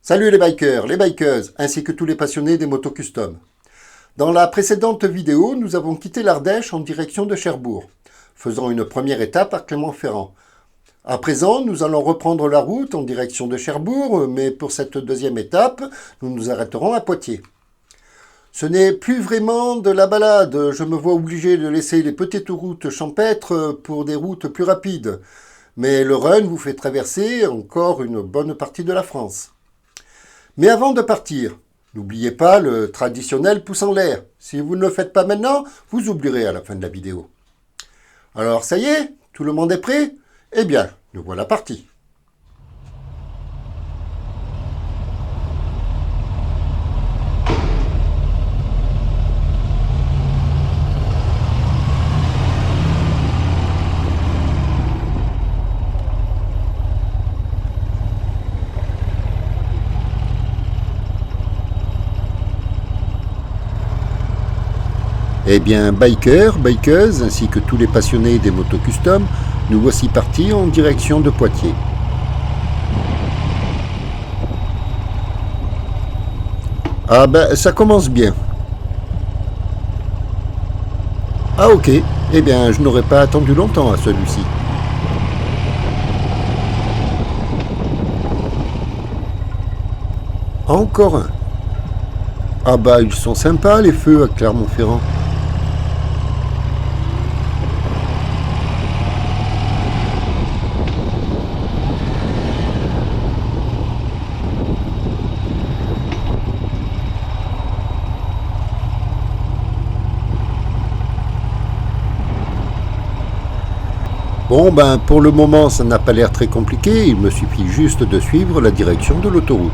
Salut les bikers, les bikeuses, ainsi que tous les passionnés des motos custom. Dans la précédente vidéo, nous avons quitté l'Ardèche en direction de Cherbourg, faisant une première étape à Clermont-Ferrand. À présent, nous allons reprendre la route en direction de Cherbourg, mais pour cette deuxième étape, nous nous arrêterons à Poitiers. Ce n'est plus vraiment de la balade, je me vois obligé de laisser les petites routes champêtres pour des routes plus rapides. Mais le run vous fait traverser encore une bonne partie de la France. Mais avant de partir, n'oubliez pas le traditionnel pouce en l'air. Si vous ne le faites pas maintenant, vous oublierez à la fin de la vidéo. Alors ça y est, tout le monde est prêt? Eh bien, nous voilà partis. Eh bien, bikers, bikeuses, ainsi que tous les passionnés des motos custom, nous voici partis en direction de Poitiers. Ah ben, ça commence bien. Ah ok, eh bien, je n'aurais pas attendu longtemps à celui-ci. Encore un. Ah bah, ils sont sympas les feux à Clermont-Ferrand. Bon ben pour le moment ça n'a pas l'air très compliqué, il me suffit juste de suivre la direction de l'autoroute.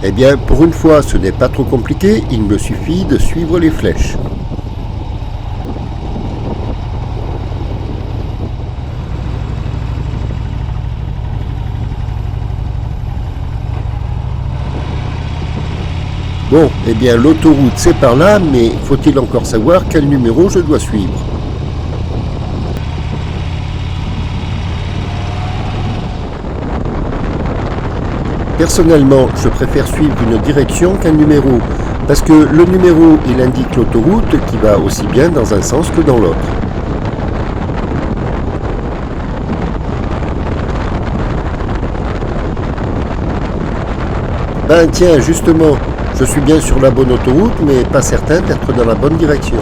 Eh bien, pour une fois, ce n'est pas trop compliqué, il me suffit de suivre les flèches. Bon, eh bien, l'autoroute c'est par là, mais faut-il encore savoir quel numéro je dois suivre? Personnellement, je préfère suivre une direction qu'un numéro, parce que le numéro, il indique l'autoroute qui va aussi bien dans un sens que dans l'autre. Ben tiens, justement, je suis bien sur la bonne autoroute, mais pas certain d'être dans la bonne direction.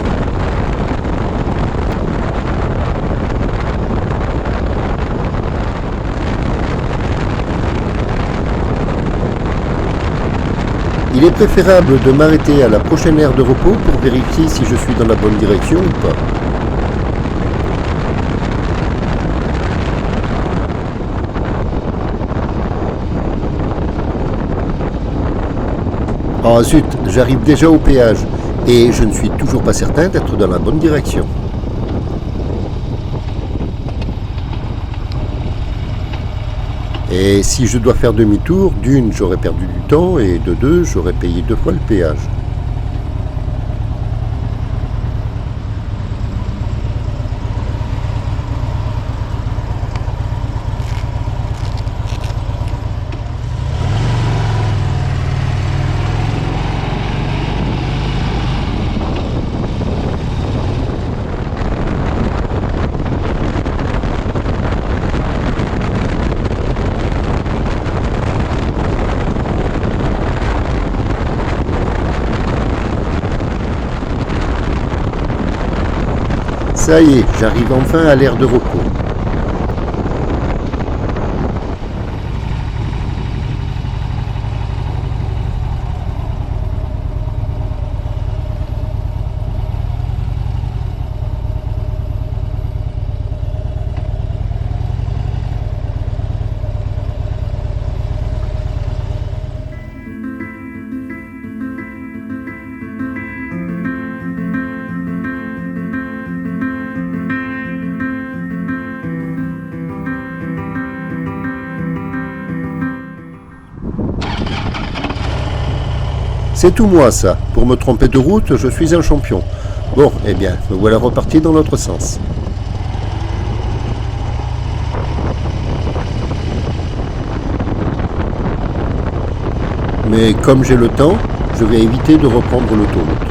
Il est préférable de m'arrêter à la prochaine aire de repos pour vérifier si je suis dans la bonne direction ou pas. Ah zut, j'arrive déjà au péage et je ne suis toujours pas certain d'être dans la bonne direction. Et si je dois faire demi-tour, d'une, j'aurais perdu du temps, et de deux, j'aurais payé 2 fois le péage. Ça y est, j'arrive enfin à l'aire de repos. C'est tout moi ça. Pour me tromper de route, je suis un champion. Bon, eh bien, me voilà reparti dans l'autre sens. Mais comme j'ai le temps, je vais éviter de reprendre l'autoroute.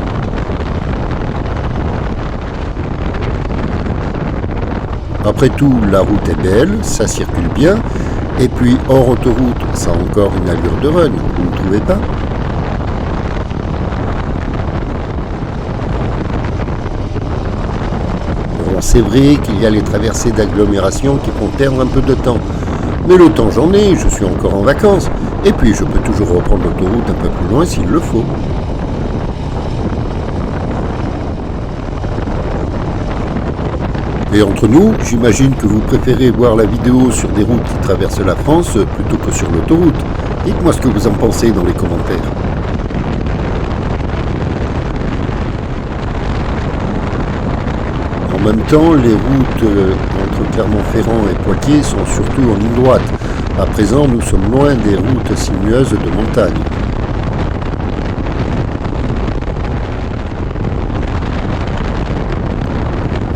Après tout, la route est belle, ça circule bien, et puis hors autoroute, ça a encore une allure de run, vous ne trouvez pas? Bon, c'est vrai qu'il y a les traversées d'agglomération qui font perdre un peu de temps, mais le temps j'en ai, je suis encore en vacances, et puis je peux toujours reprendre l'autoroute un peu plus loin s'il le faut. Et entre nous, j'imagine que vous préférez voir la vidéo sur des routes qui traversent la France plutôt que sur l'autoroute. Dites-moi ce que vous en pensez dans les commentaires. En même temps, les routes entre Clermont-Ferrand et Poitiers sont surtout en ligne droite. À présent, nous sommes loin des routes sinueuses de montagne.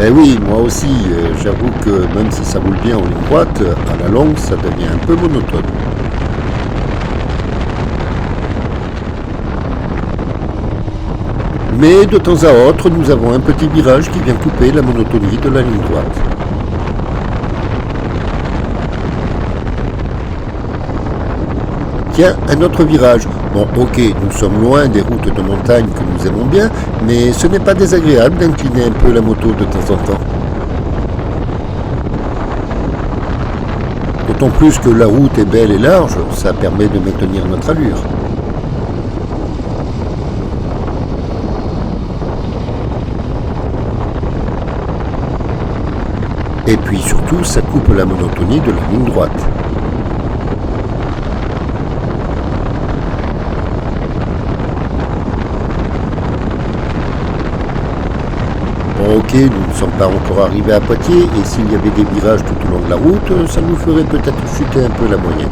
Eh oui, moi aussi, j'avoue que même si ça roule bien en ligne droite, à la longue, ça devient un peu monotone. Mais de temps à autre, nous avons un petit virage qui vient couper la monotonie de la ligne droite. Tiens, un autre virage. Bon, ok, nous sommes loin des routes de montagne que nous aimons bien, mais ce n'est pas désagréable d'incliner un peu la moto de temps en temps. D'autant plus que la route est belle et large, ça permet de maintenir notre allure. Et puis surtout, ça coupe la monotonie de la ligne droite. Ok, nous ne sommes pas encore arrivés à Poitiers et s'il y avait des virages tout au long de la route, ça nous ferait peut-être chuter un peu la moyenne.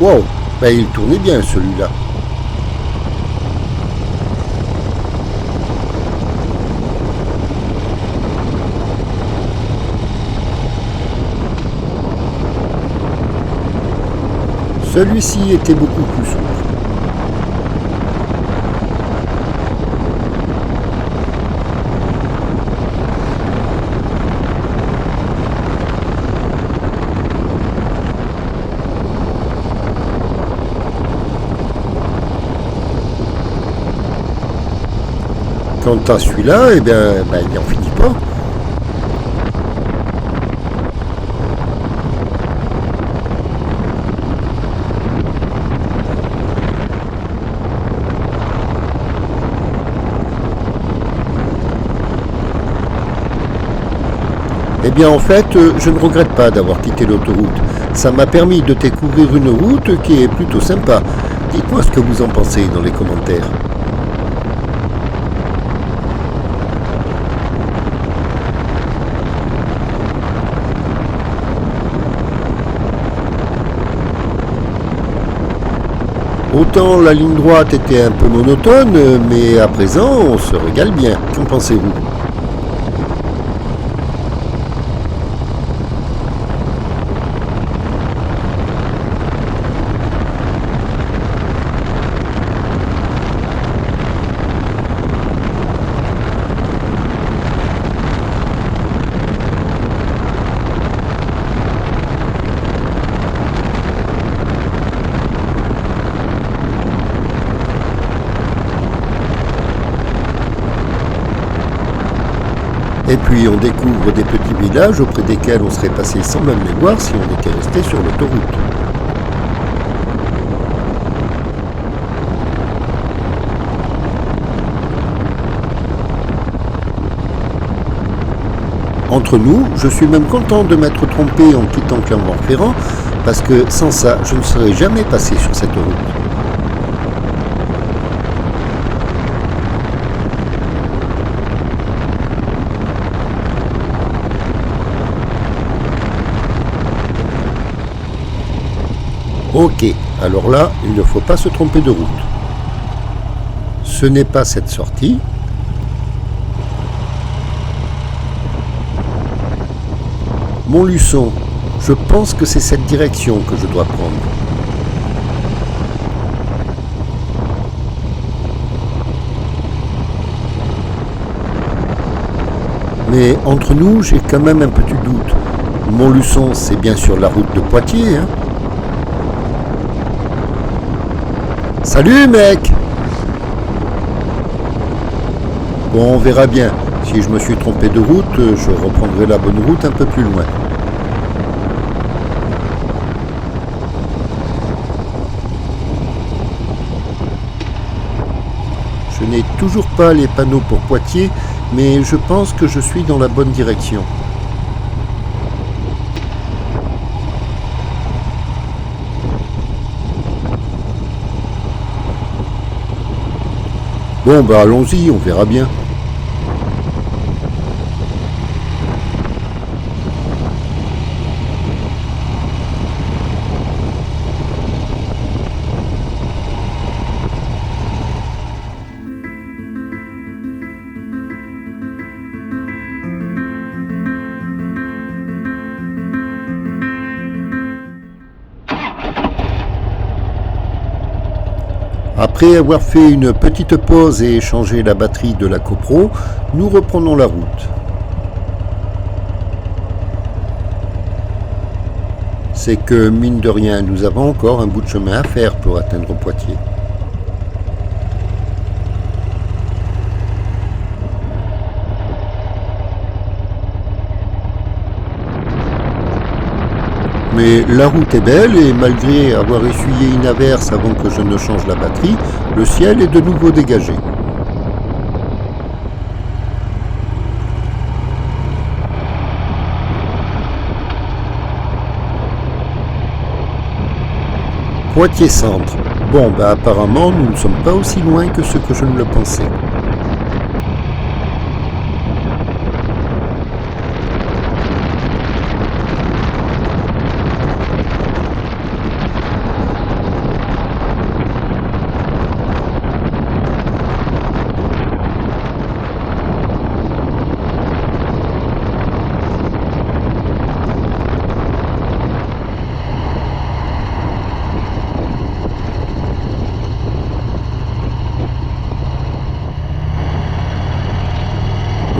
Wow, ben il tournait bien celui-là. Celui-ci était beaucoup plus souple. Quant à celui-là, eh bien, il n'en finit pas. Eh bien en fait, je ne regrette pas d'avoir quitté l'autoroute. Ça m'a permis de découvrir une route qui est plutôt sympa. Dites-moi ce que vous en pensez dans les commentaires. Autant la ligne droite était un peu monotone, mais à présent on se régale bien. Qu'en pensez-vous ? Et puis on découvre des petits villages auprès desquels on serait passé sans même les voir si on était resté sur l'autoroute. Entre nous, je suis même content de m'être trompé en quittant Clermont-Ferrand parce que sans ça, je ne serais jamais passé sur cette route. Ok, alors là, il ne faut pas se tromper de route. Ce n'est pas cette sortie. Montluçon, je pense que c'est cette direction que je dois prendre. Mais entre nous, j'ai quand même un petit doute. Montluçon, c'est bien sûr la route de Poitiers, hein. Salut mec! Bon, on verra bien. Si je me suis trompé de route, je reprendrai la bonne route un peu plus loin. Je n'ai toujours pas les panneaux pour Poitiers, mais je pense que je suis dans la bonne direction. Bon, bah allons-y, on verra bien. Après avoir fait une petite pause et échangé la batterie de la CoPro, nous reprenons la route. C'est que, mine de rien, nous avons encore un bout de chemin à faire pour atteindre Poitiers. Mais la route est belle et malgré avoir essuyé une averse avant que je ne change la batterie, le ciel est de nouveau dégagé. Poitiers centre. Bon, bah apparemment nous ne sommes pas aussi loin que ce que je ne le pensais.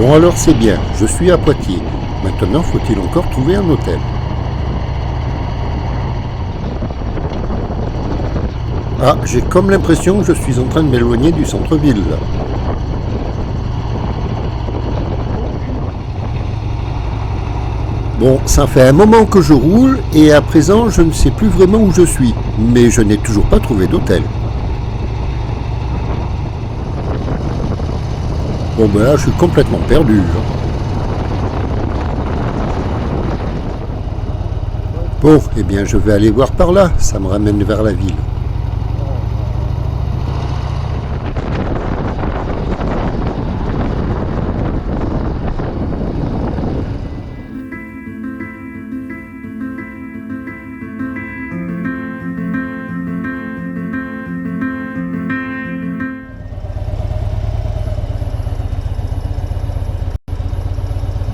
Bon alors c'est bien, je suis à Poitiers. Maintenant faut-il encore trouver un hôtel. Ah, j'ai comme l'impression que je suis en train de m'éloigner du centre-ville là. Bon, ça fait un moment que je roule et à présent je ne sais plus vraiment où je suis. Mais je n'ai toujours pas trouvé d'hôtel. Bon ben là je suis complètement perdu. Bon, eh bien je vais aller voir par là, ça me ramène vers la ville.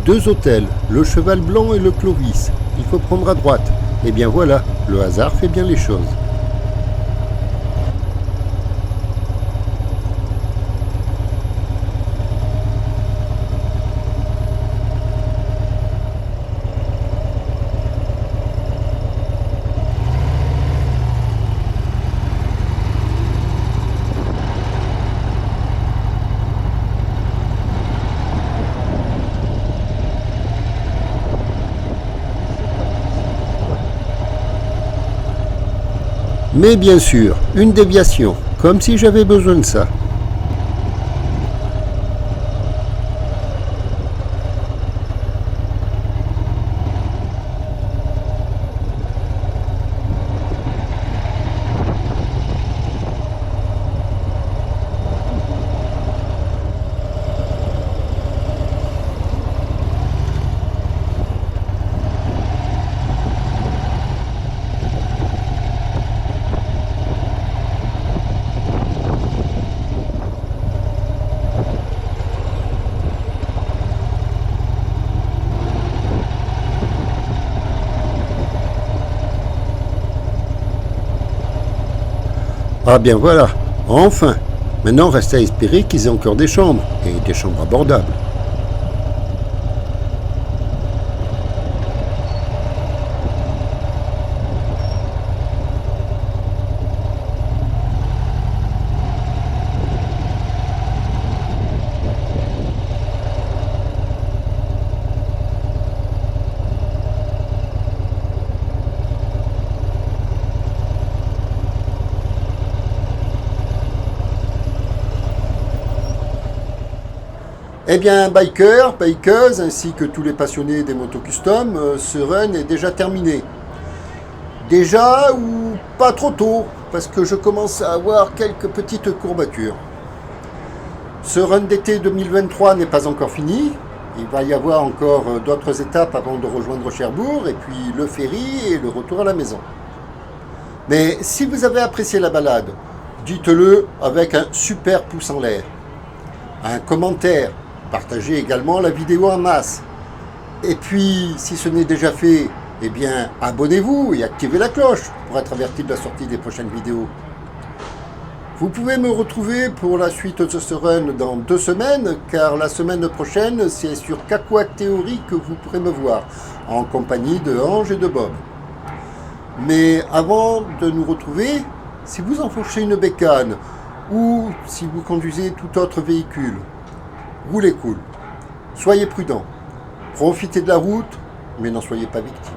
Deux hôtels, le Cheval Blanc et le Clovis. Il faut prendre à droite. Et bien voilà, le hasard fait bien les choses. Mais bien sûr, une déviation, comme si j'avais besoin de ça. Ah bien voilà, enfin. Maintenant, reste à espérer qu'ils aient encore des chambres, et des chambres abordables. Eh bien, bikers, bikeuses, ainsi que tous les passionnés des motos custom, ce run est déjà terminé. Déjà ou pas trop tôt, parce que je commence à avoir quelques petites courbatures. Ce run d'été 2023 n'est pas encore fini. Il va y avoir encore d'autres étapes avant de rejoindre Cherbourg, et puis le ferry et le retour à la maison. Mais si vous avez apprécié la balade, dites-le avec un super pouce en l'air, un commentaire, partagez également la vidéo en masse. Et puis, si ce n'est déjà fait, eh bien, abonnez-vous et activez la cloche pour être averti de la sortie des prochaines vidéos. Vous pouvez me retrouver pour la suite de ce run dans 2 semaines, car la semaine prochaine, c'est sur Kakuak Theory que vous pourrez me voir, en compagnie de Ange et de Bob. Mais avant de nous retrouver, si vous enfonchez une bécane, ou si vous conduisez tout autre véhicule, roulez cool, soyez prudents, profitez de la route, mais n'en soyez pas victime.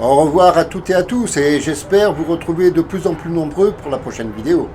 Au revoir à toutes et à tous, et j'espère vous retrouver de plus en plus nombreux pour la prochaine vidéo.